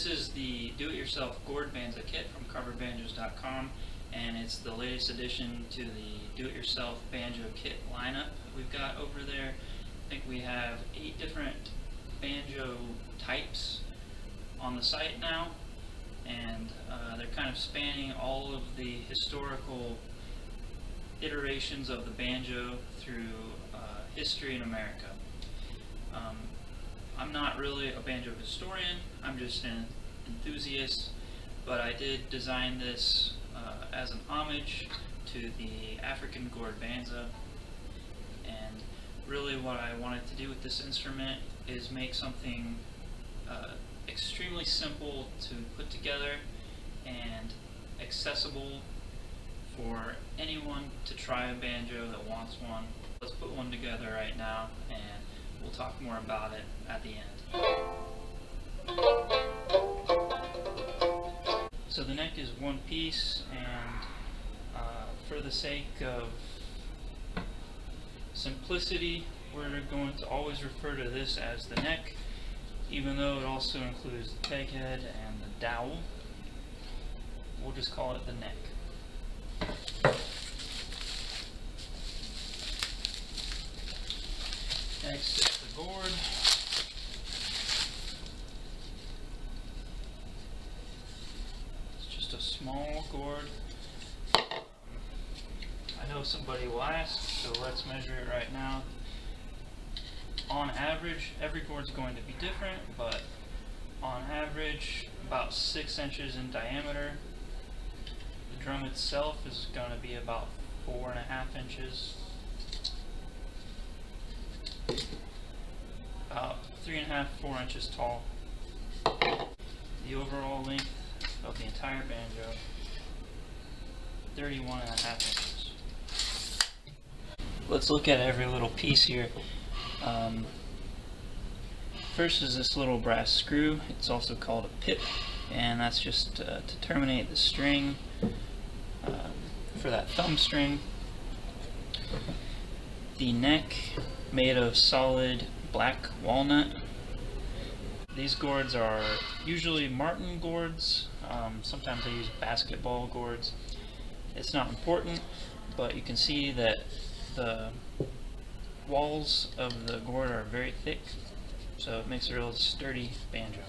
This is the do-it-yourself Gourd Banza kit from CarverBanjos.com, and it's the latest addition to the do-it-yourself banjo kit lineup we've got over there. I think we have 8 different banjo types on the site now, and they're kind of spanning all of the historical iterations of the banjo through history in America. I'm not really a banjo historian, I'm just an enthusiast, but I did design this as an homage to the African Gourd Banza, and really what I wanted to do with this instrument is make something extremely simple to put together and accessible for anyone to try a banjo that wants one. Let's put one together right now, and we'll talk more about it at the end. So the neck is one piece, and for the sake of simplicity, we're going to always refer to this as the neck, even though it also includes the peg head and the dowel. We'll just call it the neck. Next is the gourd. It's just a small gourd. I know somebody will ask, so let's measure it right now. On average, every gourd's going to be different, but on average, about 6 inches in diameter. The drum itself is going to be about 4.5 inches. About 3.5 to 4 inches tall. The overall length of the entire banjo, 31.5 inches. Let's look at every little piece here. First is this little brass screw. It's also called a pip, and that's just to terminate the string for that thumb string. The neck, made of solid black walnut. These gourds are usually marten gourds. Sometimes I use basketball gourds. It's not important, but you can see that the walls of the gourd are very thick, so it makes a real sturdy banjo.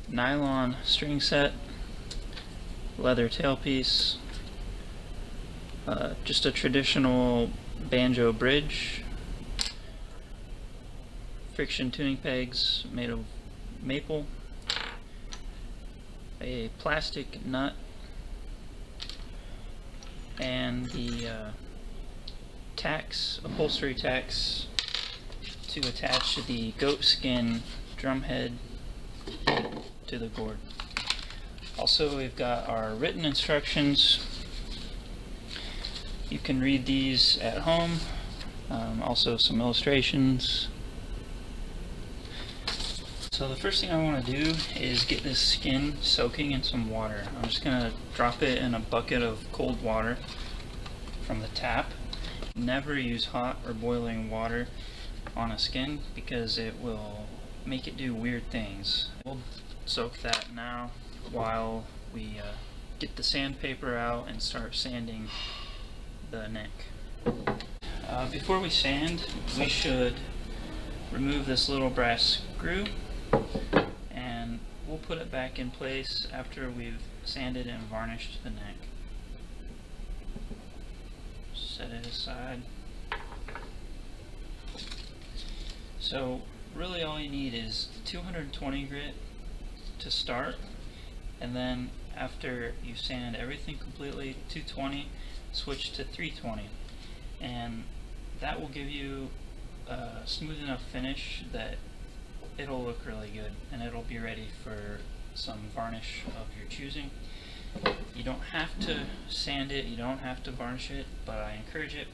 Nylon string set, leather tailpiece, just a traditional banjo bridge, friction tuning pegs made of maple, a plastic nut, and the tacks, upholstery tacks, to attach the goat skin drum head to the gourd. Also, we've got our written instructions. You can read these at home. Also some illustrations. So the first thing I want to do is get this skin soaking in some water. I'm just going to drop it in a bucket of cold water from the tap. Never use hot or boiling water on a skin because it will make it do weird things. We'll soak that now while we get the sandpaper out and start sanding the neck. Before we sand, we should remove this little brass screw, and we'll put it back in place after we've sanded and varnished the neck. Set it aside. So really all you need is 220 grit to start, and then after you sand everything completely, 220, switch to 320, and that will give you a smooth enough finish that it'll look really good, and it'll be ready for some varnish of your choosing. You don't have to sand it, you don't have to varnish it, but I encourage it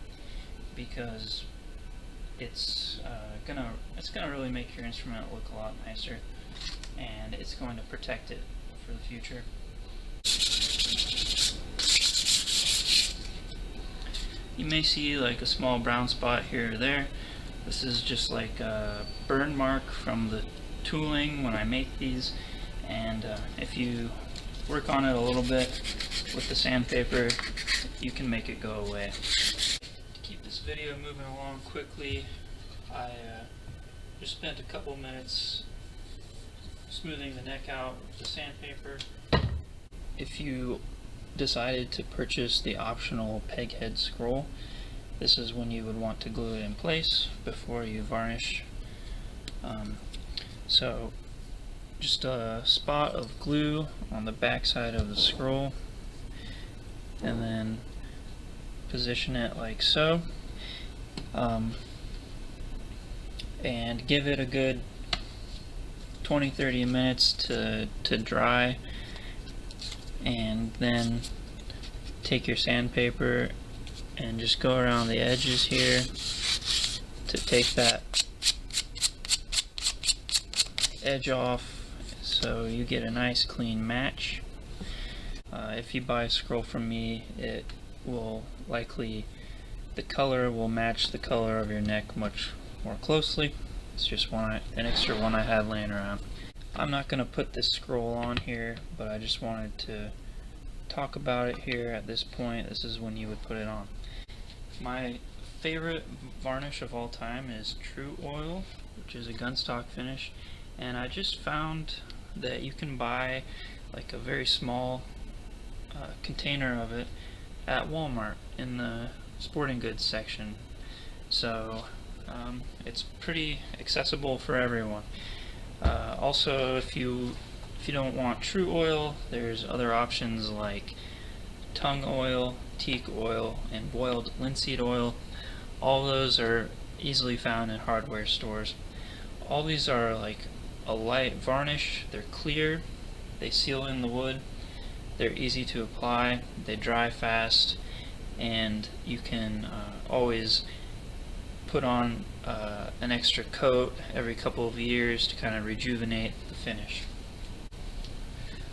because it's gonna really make your instrument look a lot nicer, and it's going to protect it for the future. You may see like a small brown spot here or there. This is just like a burn mark from the tooling when I make these, and if you work on it a little bit with the sandpaper, you can make it go away. To keep this video moving along quickly, I just spent a couple minutes smoothing the neck out with the sandpaper. If you decided to purchase the optional peg head scroll, this is when you would want to glue it in place before you varnish. So just a spot of glue on the back side of the scroll, and then position it like so, and give it a good 20-30 minutes to dry, and then take your sandpaper and just go around the edges here to take that edge off so you get a nice clean match. If you buy a scroll from me, it will likely, the color will match the color of your neck much more closely. It's just an extra one I had laying around. I'm not going to put this scroll on here, but I just wanted to talk about it here at this point. This is when you would put it on. My favorite varnish of all time is True Oil, which is a gunstock finish, and I just found that you can buy like a very small container of it at Walmart in the sporting goods section. So it's pretty accessible for everyone. Also, if you don't want True Oil, there's other options like tung oil, teak oil, and boiled linseed oil. All those are easily found in hardware stores. All these are like a light varnish. They're clear, they seal in the wood, they're easy to apply, they dry fast, and you can always put on an extra coat every couple of years to kind of rejuvenate the finish.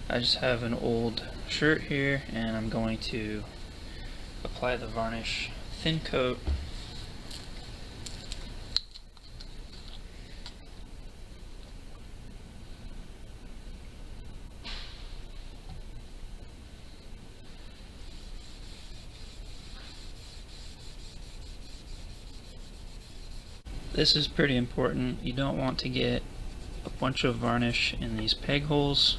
I just have an old shirt here, and I'm going to apply the varnish thin coat. This is pretty important. You don't want to get a bunch of varnish in these peg holes.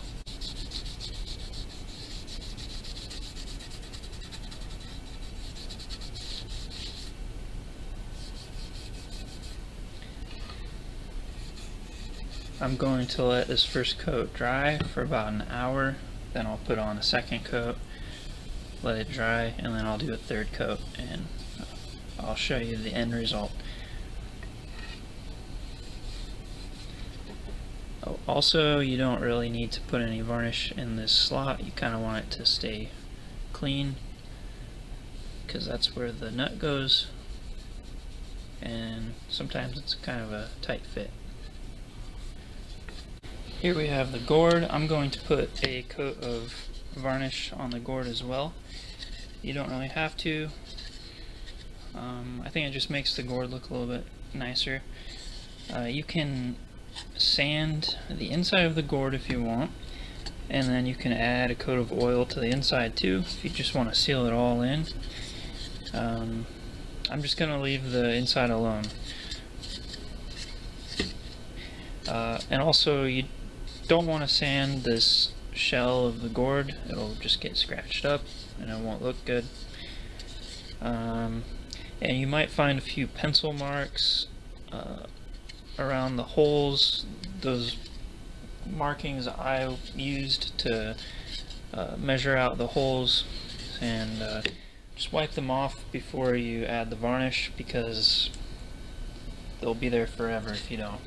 I'm going to let this first coat dry for about an hour, then I'll put on a second coat, let it dry, and then I'll do a third coat, and I'll show you the end result. Also, you don't really need to put any varnish in this slot. You kind of want it to stay clean, because that's where the nut goes, and sometimes it's kind of a tight fit. Here we have the gourd. I'm going to put a coat of varnish on the gourd as well. You don't really have to. I think it just makes the gourd look a little bit nicer. You can sand the inside of the gourd if you want, and then you can add a coat of oil to the inside too if you just want to seal it all in. I'm just going to leave the inside alone. And also, you don't want to sand this shell of the gourd. It'll just get scratched up and it won't look good. And you might find a few pencil marks around the holes. Those markings I used to measure out the holes, and just wipe them off before you add the varnish, because they'll be there forever if you don't.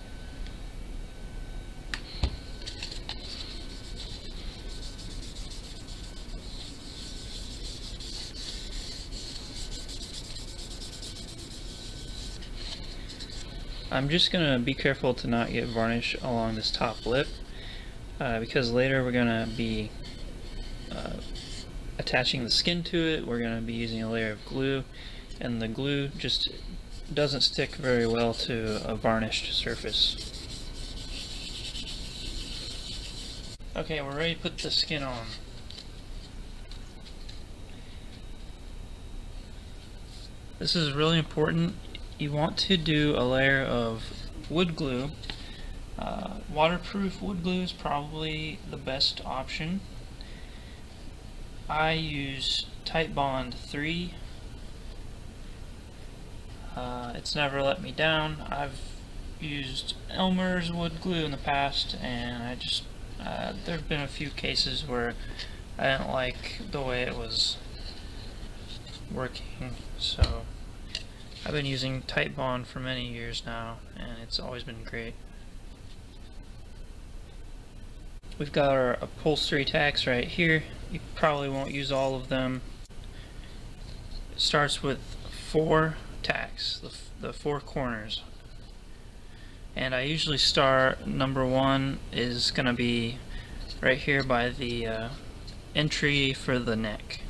I'm just going to be careful to not get varnish along this top lip, because later we're going to be attaching the skin to it. We're going to be using a layer of glue, and the glue just doesn't stick very well to a varnished surface. Okay, we're ready to put the skin on. This is really important. You want to do a layer of wood glue. Waterproof wood glue is probably the best option. I use Titebond 3. It's never let me down. I've used Elmer's wood glue in the past, and I just there have been a few cases where I didn't like the way it was working, so I've been using Titebond for many years now, and it's always been great. We've got our upholstery tacks right here. You probably won't use all of them. It starts with 4 tacks, the 4 corners. And I usually start, number 1 is going to be right here by the entry for the neck.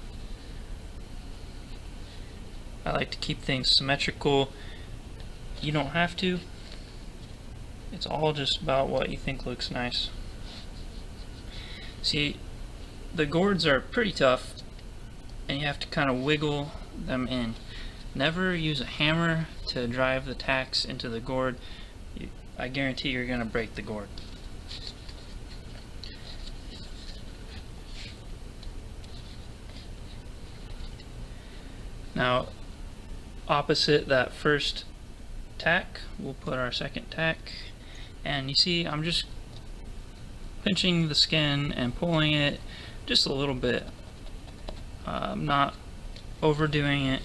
I like to keep things symmetrical. You don't have to. It's all just about what you think looks nice. See, the gourds are pretty tough, and you have to kind of wiggle them in. Never use a hammer to drive the tacks into the gourd. I guarantee you're going to break the gourd. Now, opposite that first tack, we'll put our second tack, and you see I'm just pinching the skin and pulling it just a little bit. I'm not overdoing it.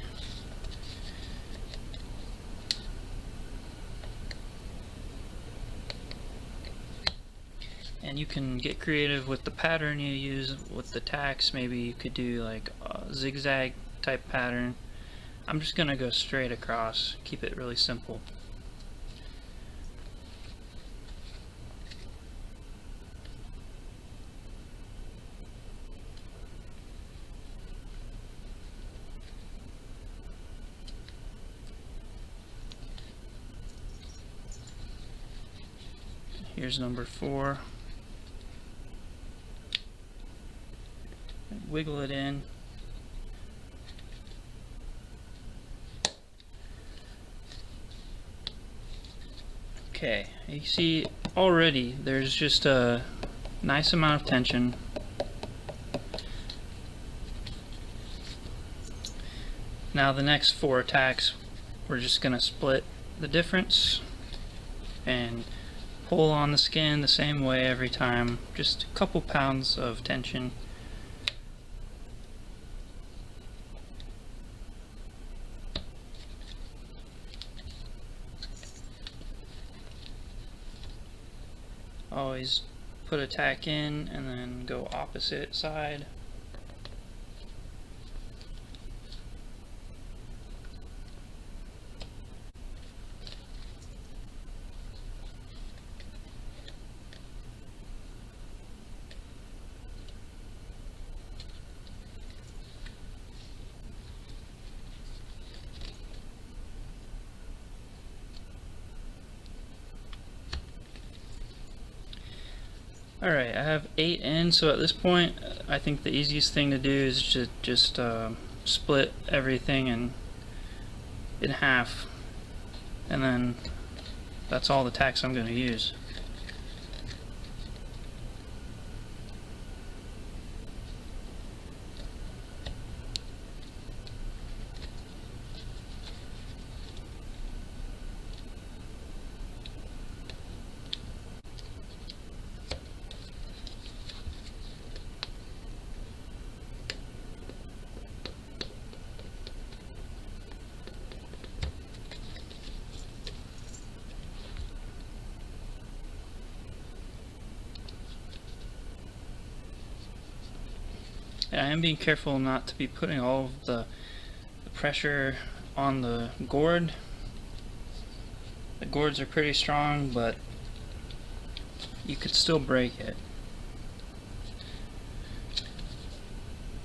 And you can get creative with the pattern you use with the tacks. Maybe you could do like a zigzag type pattern. I'm just gonna go straight across, keep it really simple. Here's number 4. Wiggle it in. Okay, you see already there's just a nice amount of tension. Now the next 4 tacks, we're just going to split the difference and pull on the skin the same way every time. Just a couple pounds of tension. Always put a tack in and then go opposite side. Alright, I have 8 in, so at this point I think the easiest thing to do is just split everything in half, and then that's all the tacks I'm going to use. And I am being careful not to be putting all of the pressure on the gourd. The gourds are pretty strong, but you could still break it.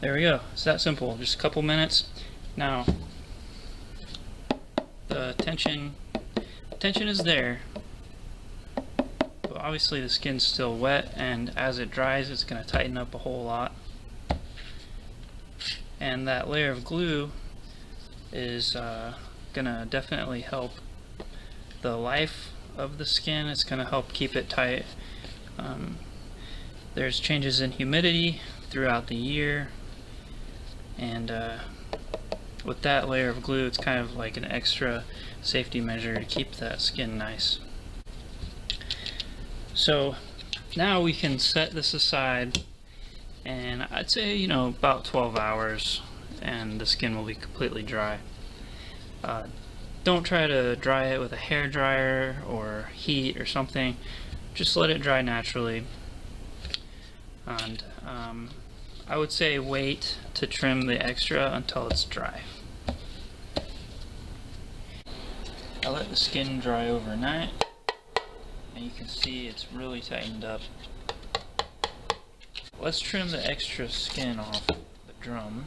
There we go. It's that simple. Just a couple minutes. Now, the tension is there, but obviously the skin's still wet, and as it dries it's going to tighten up a whole lot. And that layer of glue is going to definitely help the life of the skin. It's going to help keep it tight. There's changes in humidity throughout the year, and with that layer of glue, it's kind of like an extra safety measure to keep that skin nice. So now we can set this aside, and I'd say, you know, about 12 hours and the skin will be completely dry. Don't try to dry it with a hair dryer or heat or something. Just let it dry naturally. And I would say wait to trim the extra until it's dry. I let the skin dry overnight, and you can see it's really tightened up. Let's trim the extra skin off the drum.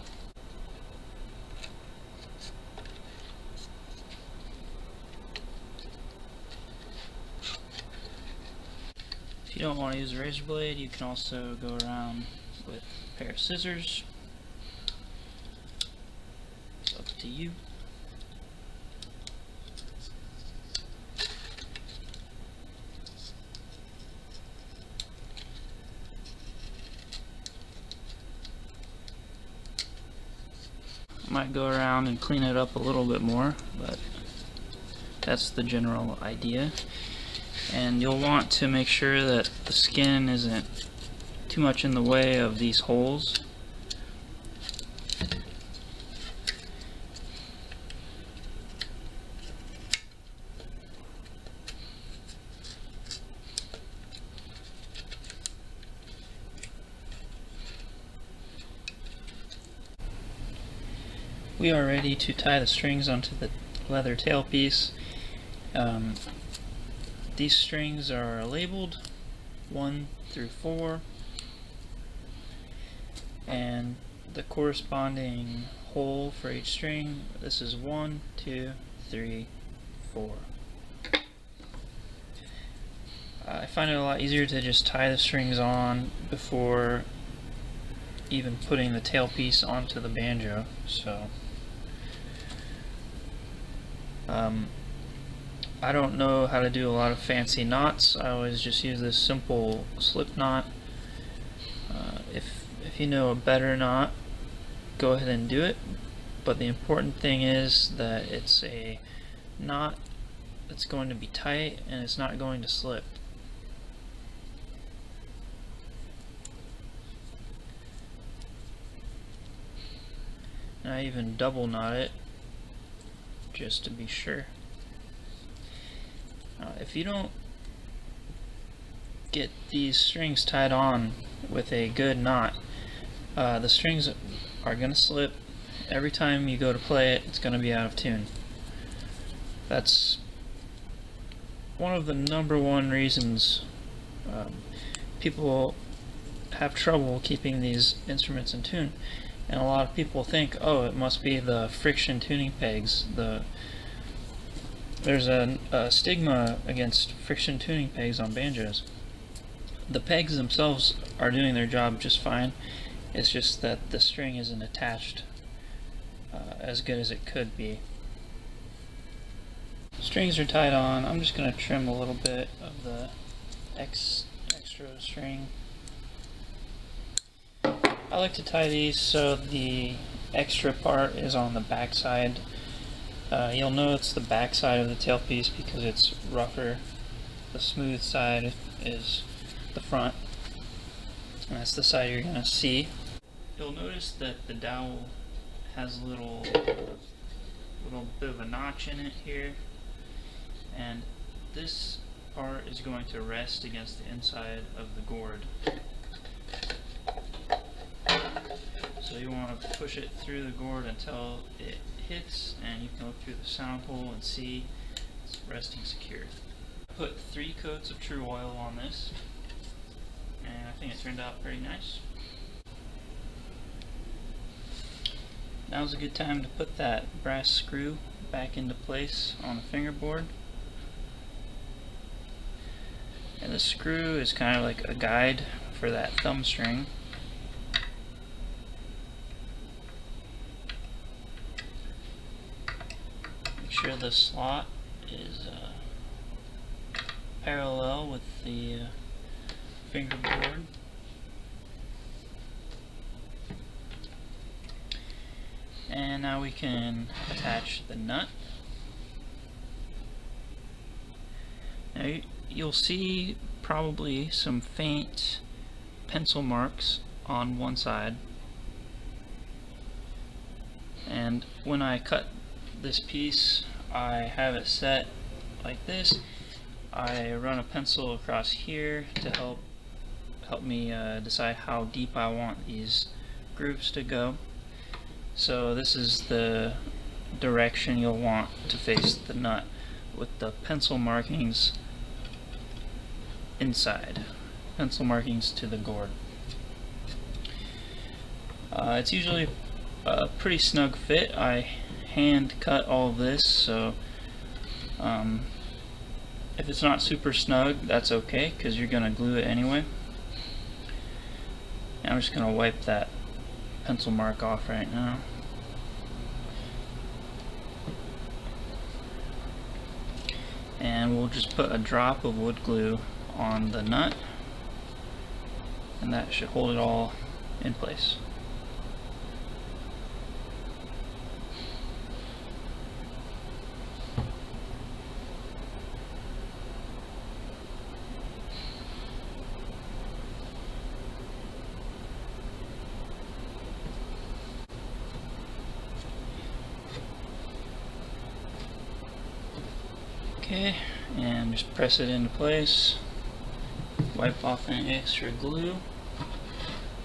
If you don't want to use a razor blade, you can also go around with a pair of scissors. It's up to you. I might go around and clean it up a little bit more, but that's the general idea. And you'll want to make sure that the skin isn't too much in the way of these holes. We are ready to tie the strings onto the leather tailpiece. These strings are labeled 1 through 4, and the corresponding hole for each string, this is 1, 2, 3, 4. I find it a lot easier to just tie the strings on before even putting the tailpiece onto the banjo. So I don't know how to do a lot of fancy knots. I always just use this simple slip knot. If you know a better knot, go ahead and do it, but the important thing is that it's a knot that's going to be tight and it's not going to slip. And I even double knot it just to be sure. If you don't get these strings tied on with a good knot, the strings are going to slip. Every time you go to play it, it's going to be out of tune. That's one of the #1 reasons people have trouble keeping these instruments in tune. And a lot of people think, oh, it must be the friction tuning pegs. There's a stigma against friction tuning pegs on banjos. The pegs themselves are doing their job just fine. It's just that the string isn't attached as good as it could be. Strings are tied on. I'm just going to trim a little bit of the extra string. I like to tie these so the extra part is on the back side. You'll know it's the back side of the tailpiece because it's rougher. The smooth side is the front, and that's the side you're going to see. You'll notice that the dowel has a little bit of a notch in it here, and this part is going to rest against the inside of the gourd. So you want to push it through the gourd until it hits, and you can look through the sound hole and see it's resting secure. I put 3 coats of true oil on this, and I think it turned out pretty nice. Now's a good time to put that brass screw back into place on the fingerboard. And the screw is kind of like a guide for that thumb string. Make sure the slot is parallel with the fingerboard. And now we can attach the nut. Now you'll see probably some faint pencil marks on one side. And when I cut this piece, I have it set like this. I run a pencil across here to help me decide how deep I want these grooves to go. So this is the direction you'll want to face the nut, with the pencil markings inside. Pencil markings to the gourd. It's usually a pretty snug fit. I hand cut all of this, so if it's not super snug, that's okay, because you're going to glue it anyway. And I'm just going to wipe that pencil mark off right now. And we'll just put a drop of wood glue on the nut, and that should hold it all in place. Okay, and just press it into place. Wipe off any extra glue.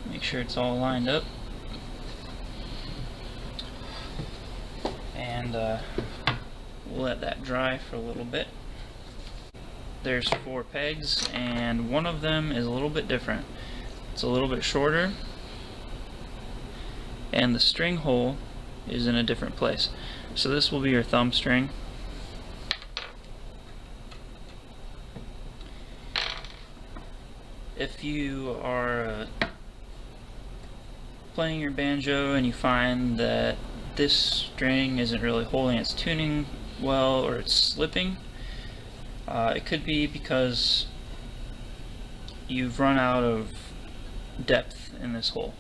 Make sure it's all lined up. And we'll let that dry for a little bit. There's 4 pegs, and one of them is a little bit different. It's a little bit shorter, and the string hole is in a different place. So this will be your thumb string. If you are playing your banjo and you find that this string isn't really holding its tuning well, or it's slipping, it could be because you've run out of depth in this hole.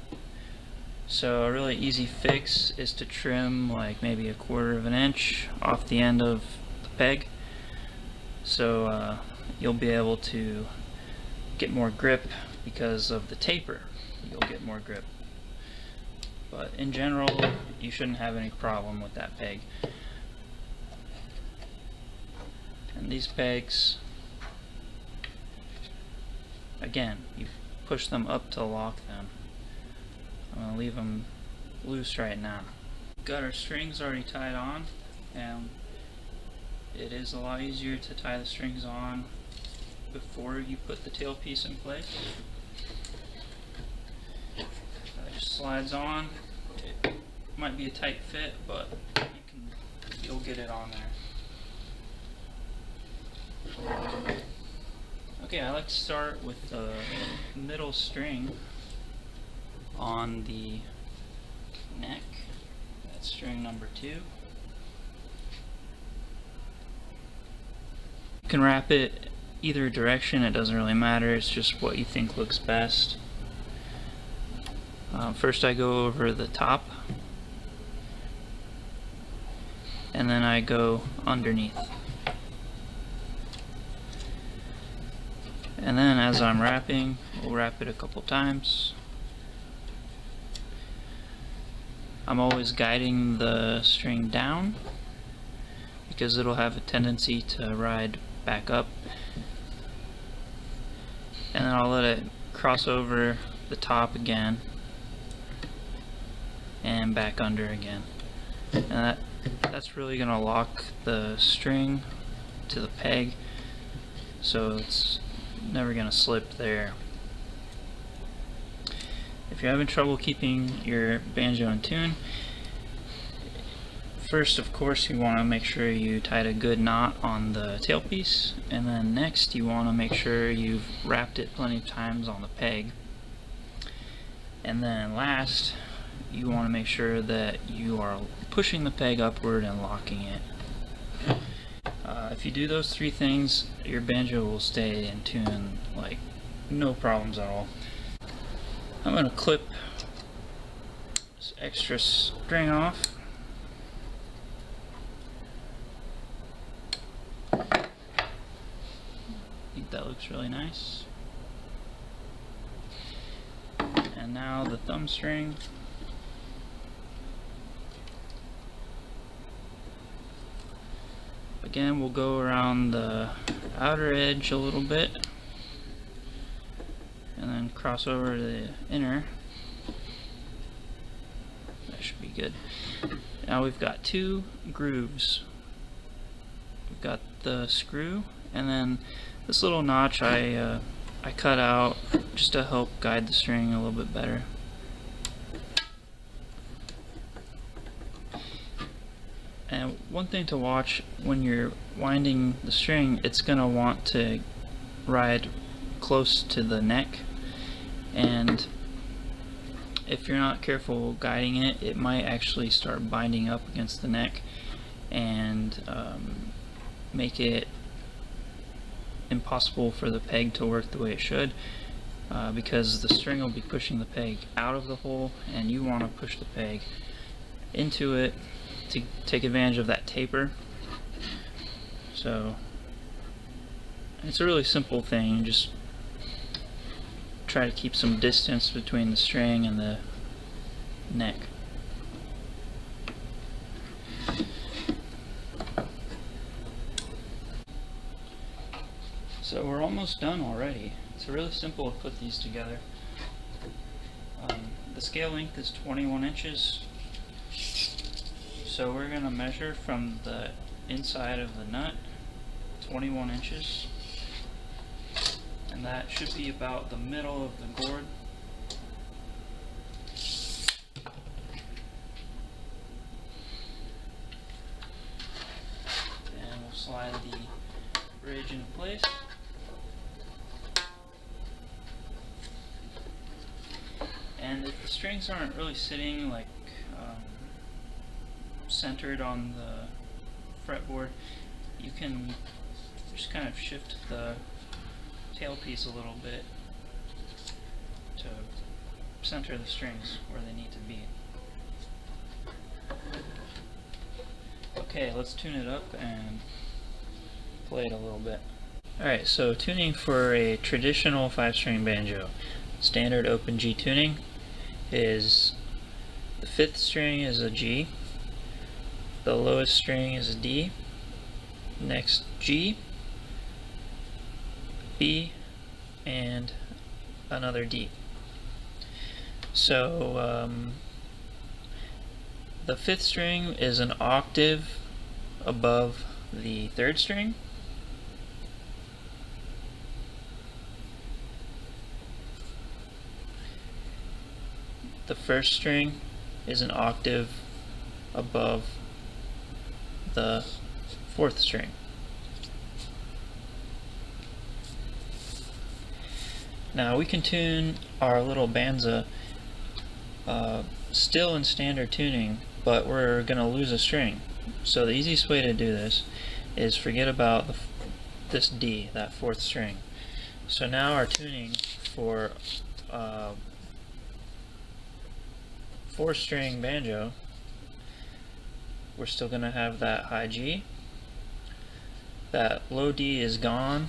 So a really easy fix is to trim like maybe 1/4 of an inch off the end of the peg, so you'll be able to get more grip. Because of the taper, you'll get more grip. But in general, you shouldn't have any problem with that peg. And these pegs, again, you push them up to lock them. I'm going to leave them loose right now. Got our strings already tied on, and it is a lot easier to tie the strings on before you put the tailpiece in place. It just slides on. It might be a tight fit, but you'll get it on there. Okay, I like to start with the middle string on the neck. That's string number 2. You can wrap it either direction, it doesn't really matter, it's just what you think looks best. First I go over the top, and then I go underneath. And then as I'm wrapping, we'll wrap it a couple times. I'm always guiding the string down because it'll have a tendency to ride back up. And then I'll let it cross over the top again and back under again. And that's really going to lock the string to the peg, so it's never going to slip there. If you're having trouble keeping your banjo in tune, First, of course, you want to make sure you tied a good knot on the tailpiece, and then next you want to make sure you've wrapped it plenty of times on the peg. And then last, you want to make sure that you are pushing the peg upward and locking it. If you do those three things, your banjo will stay in tune like no problems at all. I'm going to clip this extra string off. I think that looks really nice. And now the thumb string. Again, we'll go around the outer edge a little bit and then cross over to the inner. That should be good. Now we've got two grooves. We've got the screw and then this little notch I cut out just to help guide the string a little bit better. And one thing to watch when you're winding the string, it's going to want to ride close to the neck, and if you're not careful guiding it, it might actually start binding up against the neck and make it impossible for the peg to work the way it should, because the string will be pushing the peg out of the hole and you want to push the peg into it to take advantage of that taper. So it's a really simple thing. Just try to keep some distance between the string and the neck. So we're almost done already. It's really simple to put these together. The scale length is 21 inches. So we're going to measure from the inside of the nut 21 inches, and that should be about the middle of the gourd. And we'll slide the bridge into place. And if the strings aren't really sitting like centered on the fretboard, you can just kind of shift the tailpiece a little bit to center the strings where they need to be. Okay, let's tune it up and play it a little bit. Alright, so tuning for a traditional 5-string banjo. Standard open G tuning is the 5th string is a G, the lowest string is a D, next G, B, and another D. So the 5th string is an octave above the 3rd string. The 1st string is an octave above the 4th string. Now we can tune our little banza still in standard tuning, but we're going to lose a string. So the easiest way to do this is forget about this D, that 4th string. So now our tuning for 4-string banjo, we're still going to have that high G. That low D is gone,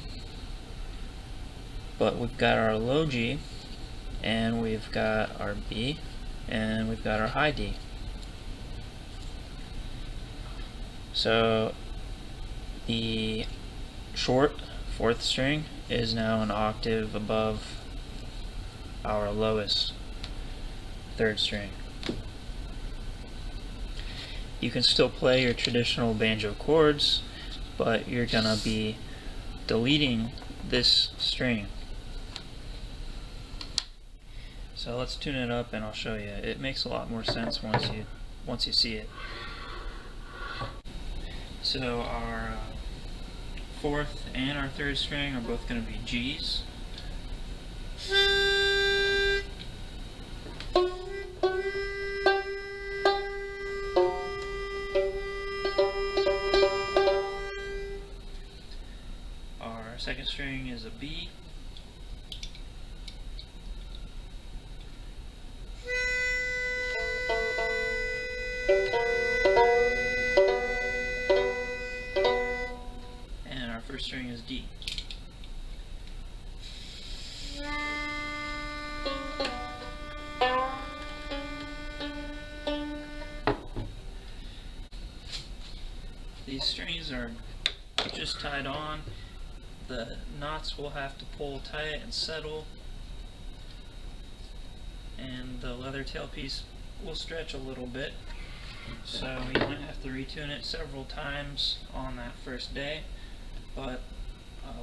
but we've got our low G, and we've got our B, and we've got our high D. So the short 4th string is now an octave above our lowest 3rd string. You can still play your traditional banjo chords, but you're gonna be deleting this string. So let's tune it up and I'll show you. It makes a lot more sense once you see it. So our fourth and our third string are both going to be G's. Our second string is a B. And our first string is D. These strings are just tied on. The knots will have to pull tight and settle, and the leather tailpiece will stretch a little bit, so you might have to retune it several times on that first day, but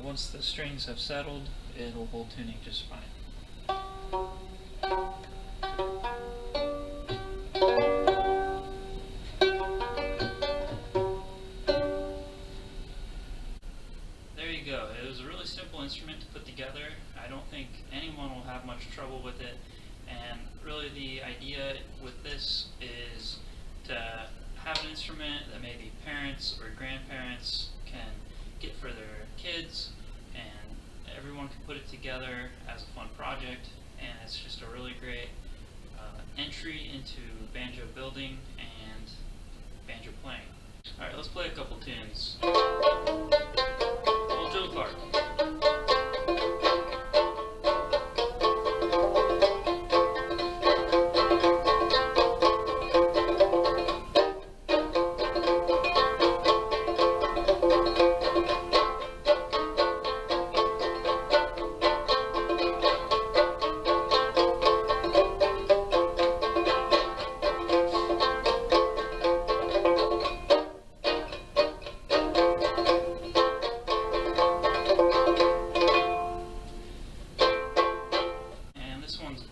once the strings have settled, it'll hold tuning just fine. There you go. It was a really simple instrument to put together. I don't think anyone will have much trouble with it, and really the idea with this is to have an instrument that maybe parents or grandparents can get for their kids, and everyone can put it together as a fun project, and it's just a really great entry into banjo building and banjo playing. Alright, let's play a couple tunes. Old Joe Clark.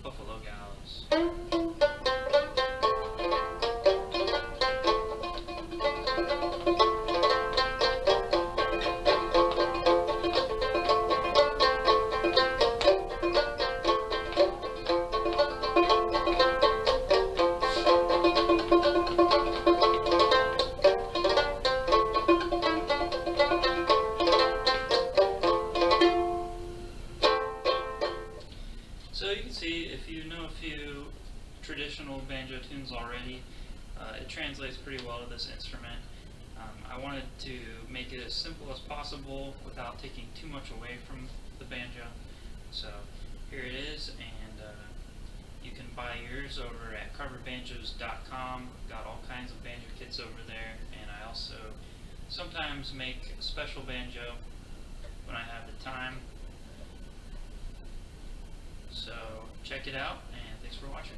Buffalo Gals. So you can see, if you know a few traditional banjo tunes already, it translates pretty well to this instrument. I wanted to make it as simple as possible without taking too much away from the banjo. So here it is, and you can buy yours over at carverbanjos.com. Got all kinds of banjo kits over there, and I also sometimes make a special banjo when I have the time. So check it out, and thanks for watching.